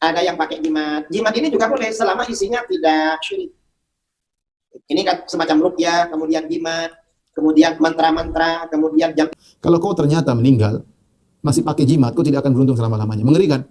Ada yang pakai jimat. Jimat ini juga boleh selama isinya tidak syirik. Ini kan semacam ruqyah, kemudian jimat, kemudian mantra-mantra, kemudian jam. Kalau kau ternyata meninggal masih pakai jimat, kau tidak akan beruntung selama-lamanya. Mengerikan.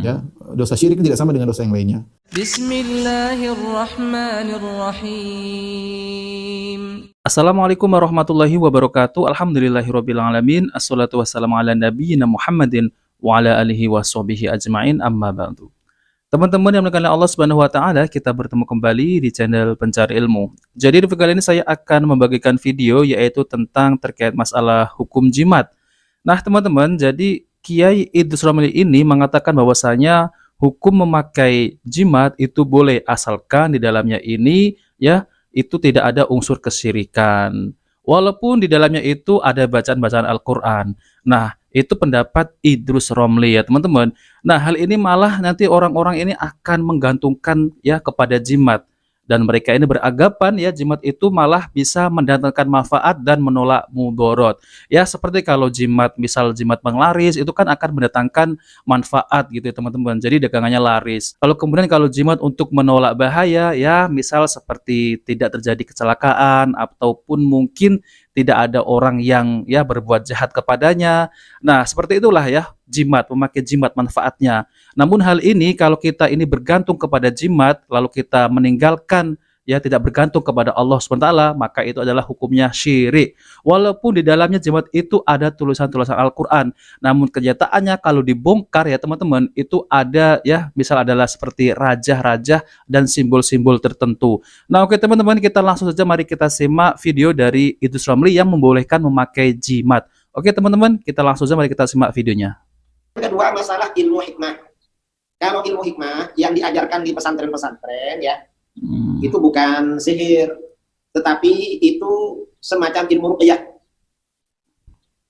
Ya, dosa syirik tidak sama dengan dosa yang lainnya. Bismillahirrahmanirrahim. Assalamualaikum warahmatullahi wabarakatuh. Alhamdulillahirabbil alamin. Assalatu wassalamu ala nabiyyina Muhammadin wa ala alihi washabihi ajmain. Amma ba'du. Teman-teman yang dimuliakan Allah Subhanahu wa taala, kita bertemu kembali di channel Pencari Ilmu. Jadi di video kali ini saya akan membagikan video yaitu tentang terkait masalah hukum jimat. Nah, teman-teman, jadi Kiai Idrus Romli ini mengatakan bahwasanya hukum memakai jimat itu boleh asalkan di dalamnya ini ya itu tidak ada unsur kesyirikan. Walaupun di dalamnya itu ada bacaan-bacaan Al-Quran. Nah, itu pendapat Idrus Romli ya teman-teman. Nah, hal ini malah nanti orang-orang ini akan menggantungkan ya kepada jimat. Dan mereka ini beranggapan ya jimat itu malah bisa mendatangkan manfaat dan menolak mudorot. Ya seperti kalau jimat, misal jimat penglaris itu kan akan mendatangkan manfaat gitu ya teman-teman. Jadi dagangannya laris. Kalau kemudian kalau jimat untuk menolak bahaya ya misal seperti tidak terjadi kecelakaan ataupun mungkin tidak ada orang yang ya berbuat jahat kepadanya. Nah, seperti itulah ya jimat, memakai jimat manfaatnya. Namun hal ini kalau kita ini bergantung kepada jimat lalu kita meninggalkan ya tidak bergantung kepada Allah SWT, maka itu adalah hukumnya syirik. Walaupun di dalamnya jimat itu ada tulisan-tulisan Al-Quran, namun kenyataannya kalau dibongkar ya teman-teman, itu ada ya misal adalah seperti raja-raja dan simbol-simbol tertentu. Nah oke teman-teman, kita langsung saja mari kita simak video dari Idrus Romli yang membolehkan memakai jimat. Oke teman-teman, kita langsung saja mari kita simak videonya. Kedua, masalah ilmu hikmah. Kalau ilmu hikmah yang diajarkan di pesantren-pesantren ya, itu bukan sihir, tetapi itu semacam ilmu ruqyah.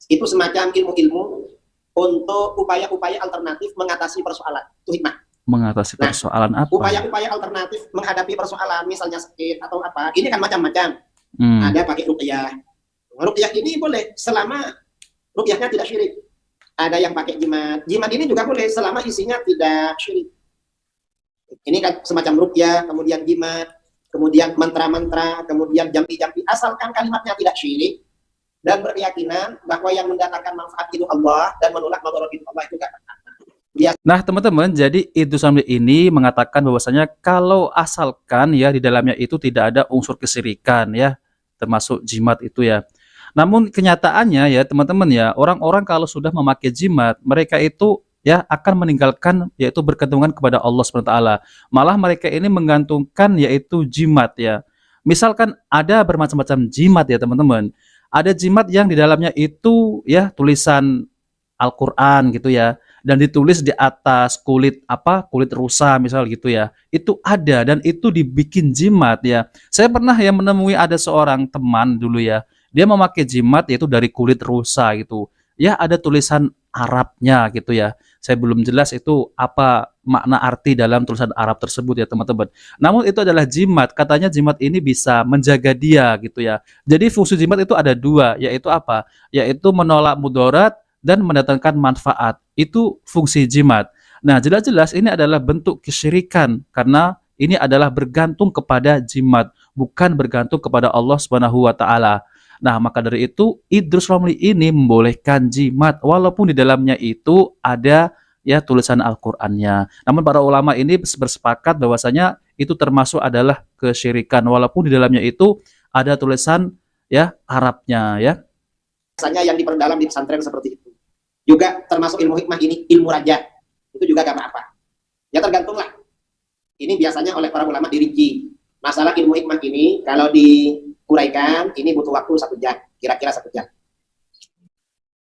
Itu semacam ilmu-ilmu untuk upaya-upaya alternatif mengatasi persoalan. Itu hikmah. Mengatasi persoalan apa? Upaya-upaya alternatif menghadapi persoalan, misalnya sakit atau apa, ini kan macam-macam. Ada pakai ruqyah. Ruqyah ini boleh selama ruqyahnya tidak syirik. Ada yang pakai jimat. Jimat ini juga boleh selama isinya tidak syirik. Ini kan semacam ruqyah, kemudian jimat, kemudian mantra-mantra, kemudian jampi-jampi, asalkan kalimatnya tidak syirik dan berkeyakinan bahwa yang mendatangkan manfaat itu Allah dan menolak madarat itu Allah itu kan. Nah teman-teman, jadi Idrus Romli ini mengatakan bahwasanya kalau asalkan ya di dalamnya itu tidak ada unsur kesyirikan ya, termasuk jimat itu ya. Namun kenyataannya ya teman-teman ya, orang-orang kalau sudah memakai jimat, mereka itu ya akan meninggalkan yaitu bergantungan kepada Allah SWT. Malah mereka ini menggantungkan yaitu jimat ya. Misalkan ada bermacam-macam jimat ya teman-teman. Ada jimat yang di dalamnya itu ya tulisan Al-Quran gitu ya, dan ditulis di atas kulit kulit rusa misal gitu ya. Itu ada dan itu dibikin jimat ya. Saya pernah ya menemui ada seorang teman dulu ya. Dia memakai jimat yaitu dari kulit rusa gitu. Ya ada tulisan Arabnya gitu ya. Saya belum jelas itu apa makna arti dalam tulisan Arab tersebut ya teman-teman. Namun itu adalah jimat. Katanya jimat ini bisa menjaga dia gitu ya. Jadi fungsi jimat itu ada dua, yaitu apa? Yaitu menolak mudarat dan mendatangkan manfaat. Itu fungsi jimat. Nah jelas-jelas ini adalah bentuk kesyirikan karena ini adalah bergantung kepada jimat, bukan bergantung kepada Allah Subhanahu wa taala. Nah, maka dari itu Idrus Romli ini membolehkan jimat walaupun di dalamnya itu ada ya tulisan Al-Qur'annya. Namun para ulama ini bersepakat bahwasanya itu termasuk adalah kesyirikan walaupun di dalamnya itu ada tulisan ya Arabnya ya. Biasanya yang diperdalam di pesantren seperti itu. Juga termasuk ilmu hikmah ini ilmu raja. Itu juga gak apa-apa. Ya tergantunglah. Ini biasanya oleh para ulama dirinci. Masalah ilmu hikmah ini kalau diuraikan ini butuh waktu 1 jam, kira-kira 1 jam.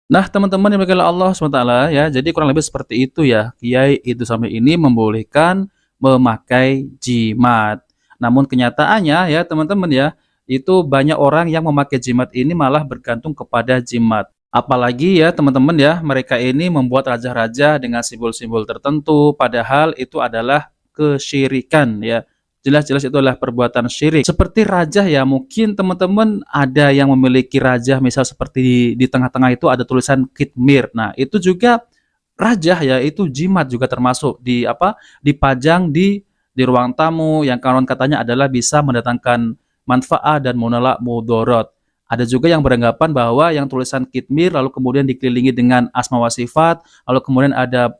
Nah teman-teman yang dimuliakan Allah SWT ya, jadi kurang lebih seperti itu ya. Kiai Idrus Romli ini membolehkan memakai jimat. Namun kenyataannya ya teman-teman ya, itu banyak orang yang memakai jimat ini malah bergantung kepada jimat. Apalagi ya teman-teman ya, mereka ini membuat raja-raja dengan simbol-simbol tertentu, padahal itu adalah kesyirikan ya. Jelas-jelas itu adalah perbuatan syirik. Seperti raja ya, mungkin teman-teman ada yang memiliki raja misal seperti di tengah-tengah itu ada tulisan Kitmir. Nah, itu juga rajah ya itu jimat juga termasuk dipajang di ruang tamu yang konon katanya adalah bisa mendatangkan manfaat dan menolak mudarat. Ada juga yang beranggapan bahwa yang tulisan kitmir lalu kemudian dikelilingi dengan asma wa sifat, lalu kemudian ada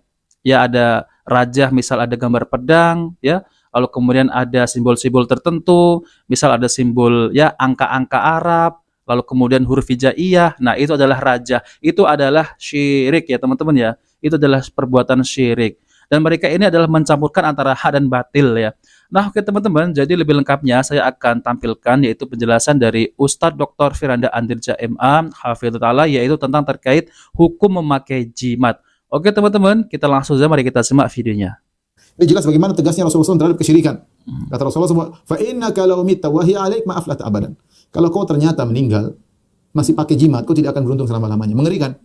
rajah, misal ada gambar pedang ya, lalu kemudian ada simbol-simbol tertentu, misal ada simbol ya angka-angka Arab, lalu kemudian huruf hijaiyah. Nah, itu adalah rajah. Itu adalah syirik ya, teman-teman ya. Itu adalah perbuatan syirik. Dan mereka ini adalah mencampurkan antara hak dan batil ya. Nah, oke teman-teman, jadi lebih lengkapnya saya akan tampilkan yaitu penjelasan dari Ustadz Dr. Firanda Andirja MA Hafizahullah, yaitu tentang terkait hukum memakai jimat. Oke teman-teman, kita langsung saja mari kita simak videonya. Ini jelas bagaimana tegasnya Rasulullah SAW terhadap kesyirikan. Kata Rasulullah SAW, "Fa innaka law mitta wa hiya 'alaik ma aflata abadan." Kalau kau ternyata meninggal masih pakai jimat, kau tidak akan beruntung selama-lamanya. Mengerikan.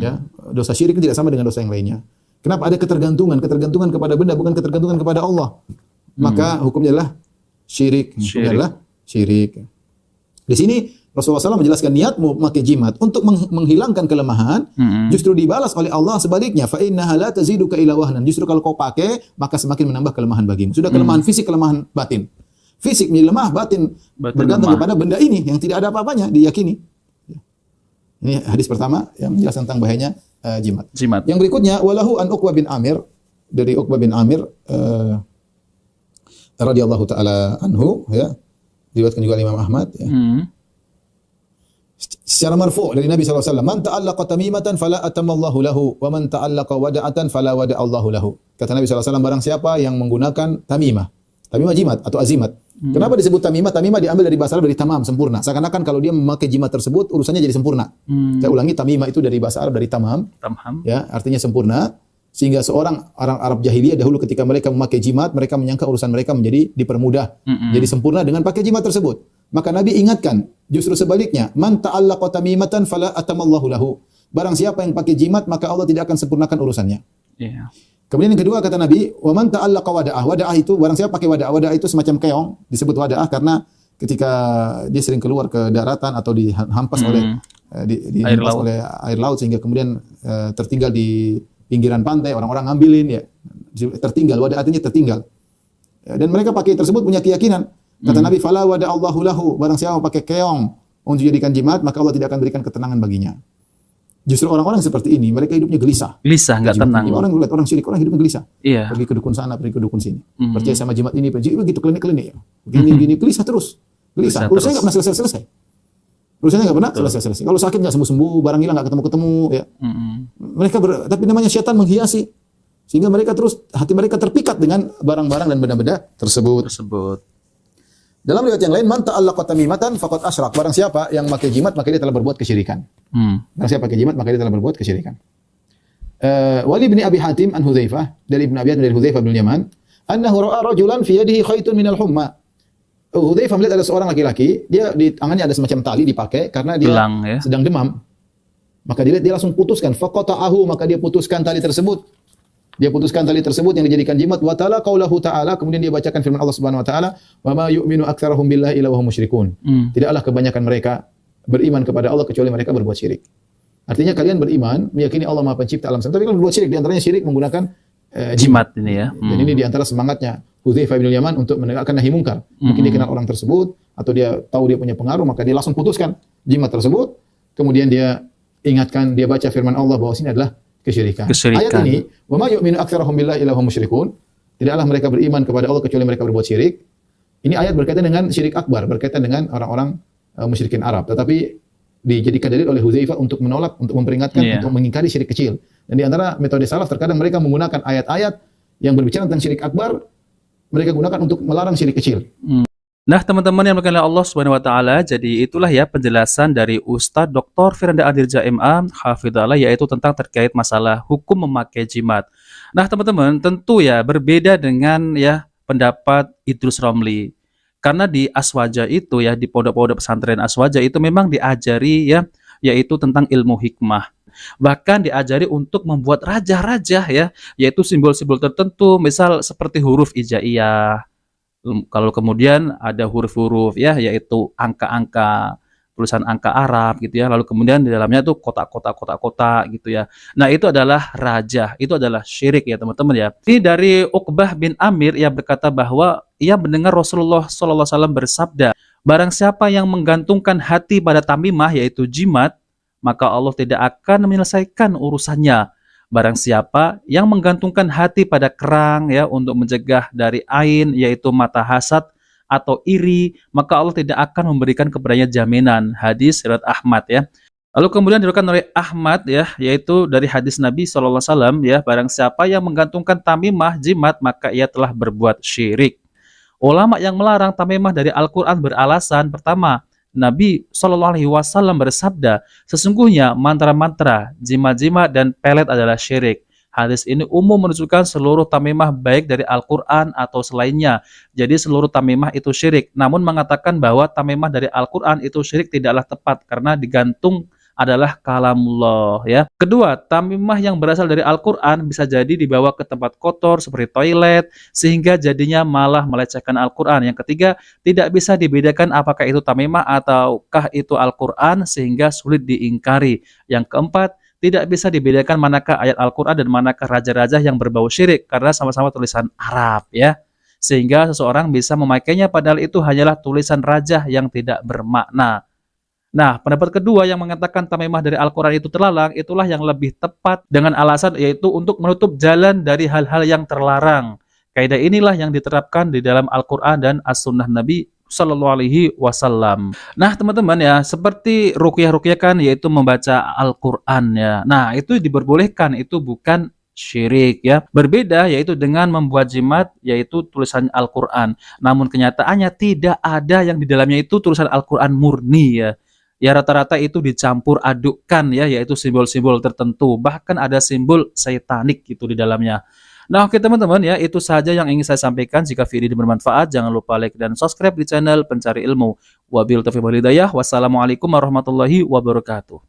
Ya, dosa syirik tidak sama dengan dosa yang lainnya. Kenapa? Ada ketergantungan kepada benda, bukan ketergantungan kepada Allah. Maka hukumnya adalah syirik. Hukumnya adalah syirik. Di sini Rasulullah SAW menjelaskan niatmu memakai jimat untuk menghilangkan kelemahan, justru dibalas oleh Allah sebaliknya. Fa innaha la taziduka ila wahnan. Justru kalau kau pakai, maka semakin menambah kelemahan bagimu. Sudah kelemahan fisik, kelemahan batin. Fisik menjadi lemah, batin bergantung kepada benda ini yang tidak ada apa-apanya, diyakini. Ini hadis pertama yang menjelaskan tentang bahayanya jimat. Yang berikutnya, walahu an Uqbah bin Amir, dari Uqbah bin Amir radhiyallahu taala anhu ya, diriwayatkan juga Imam Ahmad ya. Secara marfu' dari Nabi sallallahu alaihi wasallam, "Man ta'allaqa tamimatan fala atamallahu lahu, wa man ta'allaqa wada'atan fala wada'allahu lahu." Kata Nabi sallallahu alaihi wasallam, barang siapa yang menggunakan tamimah jimat atau azimat. Kenapa disebut tamimah? Tamimah diambil dari bahasa Arab dari tamam, sempurna. Seakan-akan kalau dia memakai jimat tersebut urusannya jadi sempurna. Saya ulangi, tamimah itu dari bahasa Arab dari tamam. Ya, artinya sempurna. Sehingga seorang orang Arab jahiliyah dahulu ketika mereka memakai jimat, mereka menyangka urusan mereka menjadi dipermudah, jadi sempurna dengan pakai jimat tersebut. Maka Nabi ingatkan, justru sebaliknya, man ta'allaqa tamimatan fala atamallahu lahu. Barang siapa yang pakai jimat, maka Allah tidak akan sempurnakan urusannya. Kemudian yang kedua kata Nabi, wa man ta'allaqa wada'ah. Wada'ah itu barang siapa pakai wada'ah. Wada'ah itu semacam keong, disebut wada'ah karena ketika dia sering keluar ke daratan atau dihampas oleh air laut sehingga kemudian tertinggal di pinggiran pantai, orang-orang ngambilin ya. Tertinggal, wada'ah artinya tertinggal. Dan mereka pakai tersebut punya keyakinan. Kata Nabi, fala wada'allahu lahu. Barang siapa pakai keong untuk dijadikan jimat, maka Allah tidak akan berikan ketenangan baginya. Justru orang-orang seperti ini, mereka hidupnya gelisah. Nggak tenang. Orang lihat orang syirik, orang hidupnya gelisah. Iya. Pergi ke dukun sana, pergi ke dukun sini. Percaya sama jimat ini, begitu klinik-klinik. Gini, gelisah terus. Gelisah. Urusannya nggak pernah selesai-selesai. Urusannya nggak pernah selesai-selesai. Kalau sakit nggak sembuh-sembuh, barang hilang nggak ketemu-ketemu. Ya. Mereka tapi namanya syaitan menghiasi. Sehingga mereka terus, hati mereka terpikat dengan barang-barang dan benda-benda tersebut. Dalam riwayat yang lain, man ta'allaqa tamimatan faqad asyrak. Barang siapa yang pakai jimat, maka dia telah berbuat kesyirikan. Barang siapa pakai jimat, maka dia telah berbuat kesyirikan. Wali bin Abi Hatim an Hudzaifah, dari Ibnu Abi Hatim dari Hudzaifah bin Yaman, annahu ra'a rajulan fi yadihi khaytun minal humma. Hudzaifah melihat ada seorang laki-laki, dia di tangannya ada semacam tali dipakai karena dia sedang demam. Maka dia langsung putuskan, faqata'ahu, maka dia putuskan tali tersebut. Dia putuskan tali tersebut yang dijadikan jimat. Wa ta'ala qaulahu ta'ala, kemudian dia bacakan firman Allah Subhanahu wa taala, "Wa ma yu'minu aktsarahum billahi illa wa hum musyrikun." Tidaklah kebanyakan mereka beriman kepada Allah kecuali mereka berbuat syirik. Artinya kalian beriman, meyakini Allah Maha Pencipta alam semesta, tapi kalian berbuat syirik. Di antaranya syirik menggunakan jimat ini ya. Dan ini di antara semangatnya Hudzaifah bin Yaman untuk menegakkan nahi mungkar. Mungkin dia kenal orang tersebut atau dia tahu dia punya pengaruh, maka dia langsung putuskan jimat tersebut. Kemudian dia ingatkan, dia baca firman Allah bahwa ini adalah kesyirikan. Ayat ini, wa ma yu'minu aktsarahum billahi illa hum musyrikun. Tidaklah mereka beriman kepada Allah kecuali mereka berbuat syirik. Ini ayat berkaitan dengan syirik akbar, berkaitan dengan orang-orang musyrikin Arab. Tetapi dijadikan dalil oleh Hudzaifah untuk menolak, untuk memperingatkan, untuk mengingkari syirik kecil. Dan di antara metode salaf terkadang mereka menggunakan ayat-ayat yang berbicara tentang syirik akbar, mereka gunakan untuk melarang syirik kecil. Nah, teman-teman yang dimuliakan Allah Subhanahu wa taala, jadi itulah ya penjelasan dari Ustadz Dr. Firanda Andirja MA Hafizahullah, yaitu tentang terkait masalah hukum memakai jimat. Nah, teman-teman, tentu ya berbeda dengan ya pendapat Idrus Romli. Karena di Aswaja itu ya, di pondok-pondok pesantren Aswaja itu memang diajari ya, yaitu tentang ilmu hikmah. Bahkan diajari untuk membuat rajah-rajah ya, yaitu simbol-simbol tertentu, misal seperti huruf hijaiyah. Kalau kemudian ada huruf-huruf ya, yaitu angka-angka. tulisan angka Arab gitu ya. Lalu kemudian di dalamnya tuh kotak-kotak gitu ya. Nah, itu adalah raja, itu adalah syirik ya teman-teman ya. Ini dari Uqbah bin Amir yang berkata bahwa ia mendengar Rasulullah SAW bersabda, barang siapa yang menggantungkan hati pada tamimah yaitu jimat, maka Allah tidak akan menyelesaikan urusannya. Barang siapa yang menggantungkan hati pada kerang ya untuk mencegah dari ain yaitu mata hasad atau iri, maka Allah tidak akan memberikan kepadanya jaminan. Hadis riwayat Ahmad ya. Lalu kemudian diriwayatkan oleh Ahmad ya, yaitu dari hadis Nabi SAW ya, barang siapa yang menggantungkan tamimah jimat maka ia telah berbuat syirik. Ulama yang melarang tamimah dari Al-Quran beralasan pertama, Nabi SAW bersabda, sesungguhnya mantra-mantra, jimat-jimat dan pelet adalah syirik. Hadis ini umum menunjukkan seluruh tamimah baik dari Al-Quran atau selainnya. Jadi seluruh tamimah itu syirik. Namun mengatakan bahwa tamimah dari Al-Quran itu syirik tidaklah tepat karena digantung adalah kalamullah ya. Kedua, tamimah yang berasal dari Al-Quran bisa jadi dibawa ke tempat kotor seperti toilet sehingga jadinya malah melecehkan Al-Quran. Yang ketiga, tidak bisa dibedakan apakah itu tamimah ataukah itu Al-Quran sehingga sulit diingkari. Yang keempat, tidak bisa dibedakan manakah ayat Al-Quran dan manakah raja-raja yang berbau syirik karena sama-sama tulisan Arab ya. Sehingga seseorang bisa memakainya padahal itu hanyalah tulisan raja yang tidak bermakna. Nah, pendapat kedua yang mengatakan tamimah dari Al-Quran itu terlarang, itulah yang lebih tepat dengan alasan yaitu untuk menutup jalan dari hal-hal yang terlarang. Kaidah inilah yang diterapkan di dalam Al-Quran dan As-Sunnah Nabi Sallallahu Alaihi Wasallam. Nah, teman-teman ya, seperti ruqyah-ruqyah kan, yaitu membaca Al-Quran ya. Nah, itu diperbolehkan, itu bukan syirik ya. Berbeda yaitu dengan membuat jimat, yaitu tulisan Al-Quran. Namun kenyataannya tidak ada yang di dalamnya itu tulisan Al-Quran murni ya. Ya rata-rata itu dicampur adukkan ya, yaitu simbol-simbol tertentu. Bahkan ada simbol satanik gitu di dalamnya. Nah oke teman-teman ya, itu saja yang ingin saya sampaikan. Jika video ini bermanfaat, jangan lupa like dan subscribe di channel Pencari Ilmu. Wabil taufiq wal hidayah. Wassalamualaikum warahmatullahi wabarakatuh.